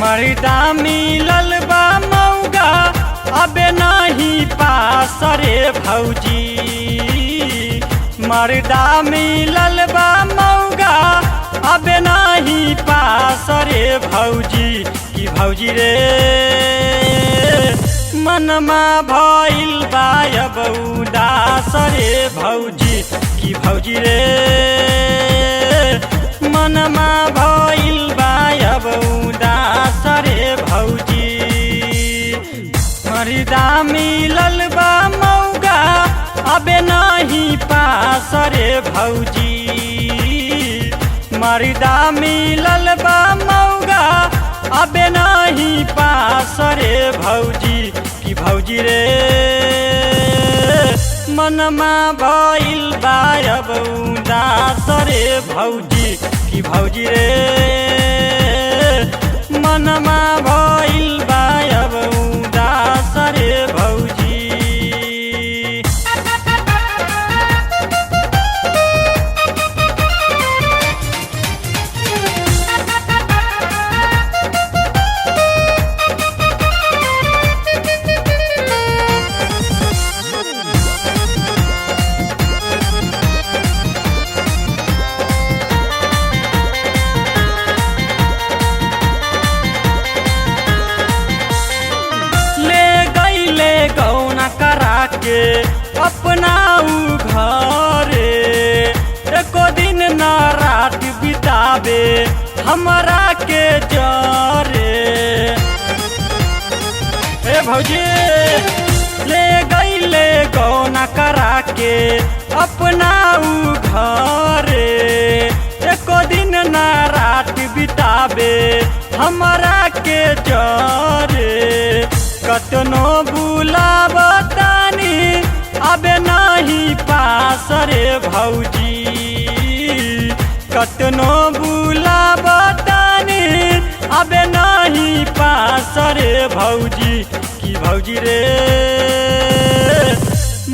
मर्दा मिलल बा मौगा अबे नहीं पास रे भौजी। मर्दा मिलल बा मौगा अबे नहीं पास रे भौजी। कि भौजी रे मनमा भइल बा अब उदास रे भौजी। कि भौजी रे मनमा भइल बा अब उदास रे भौजी। मर्दा मिलल बा मौगा अबे नहीं पास रे भौजी। मर्दा मिलल बा मौगा अबे नहीं पास रे भौजी। कि भौजी रे मनमा भइल बा अब उदास रे भौजी। कि भौजी रे मनमा भइल बा अब उदास रे भौजी। गौना करा के अपना घरे एको दिन न रात बिताबे हमरा के जरे। ए भौजी ले गईले गौना करा के अपना घरे एको दिन न रात बिताबे हमरा के जरे। कतनो बुलावतानी अबे नहीं पास रे भौजी। कतनो बुलावतानी अबे नहीं पास रे भौजी। कि भौजी रे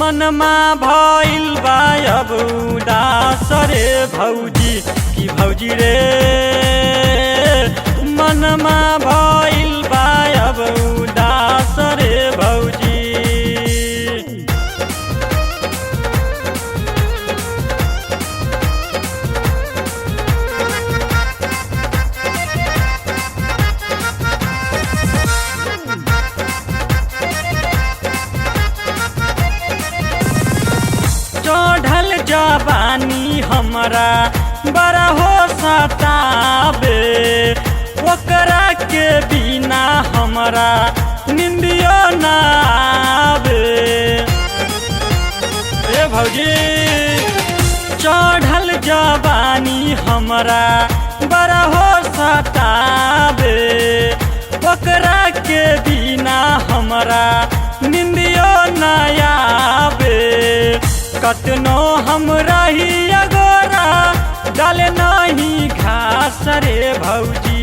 मनमा भइल बा अब उदास रे भौजी। कि भौजी रे मनमा भइल बा अब उदास रे भौजी। चढ़ल जवानी हमरा बड़ा हो सताबे ओकरा के बिना हमरा निंदियो ना आवे। ए भौजी चढ़ल जवानी हमरा बड़ा हो सताबे ओकरा के बिना हमरा निंदियो ना आवे। कतनो हम रही अगोरा डाले नहीं घास रे भौजी।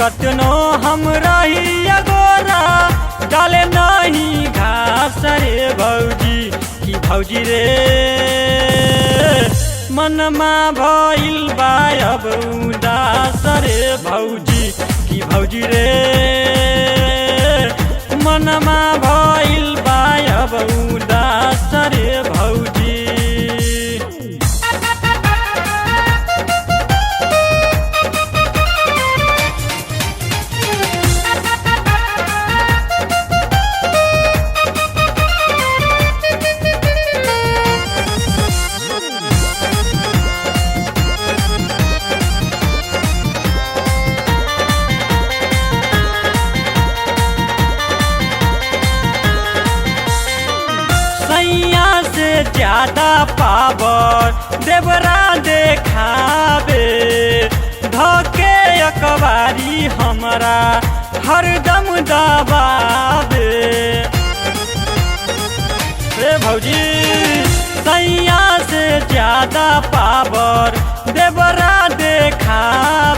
कतनो हम रही अगोरा डाले नहीं घास रे भौजी। कि भौजी रे मनमा भइल बा अब उदास रे भौजी। कि भौजी रे मनमा भइल बा अब उदास रे भौजी। ज्यादा पावर देवरा देखाबे धके अकबारी हमरा हरदम दबाबे। रे भौजी सैया से ज्यादा पावर देवरा देखाबे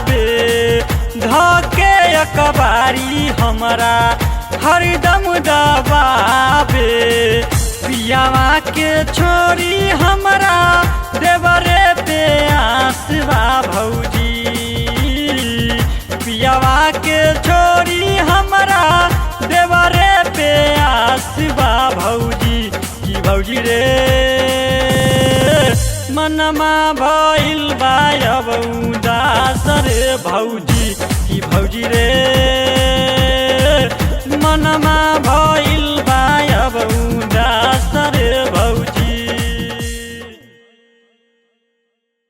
हरदम दबावे पियावा के छोरी हमरा देवरे पे आसवा भौजी पियावा के छोरी हमरा देवरे पे आसवा भौजी की भौजी रे मनमा भइल बा अब उदास रे भौजी की भौजी रे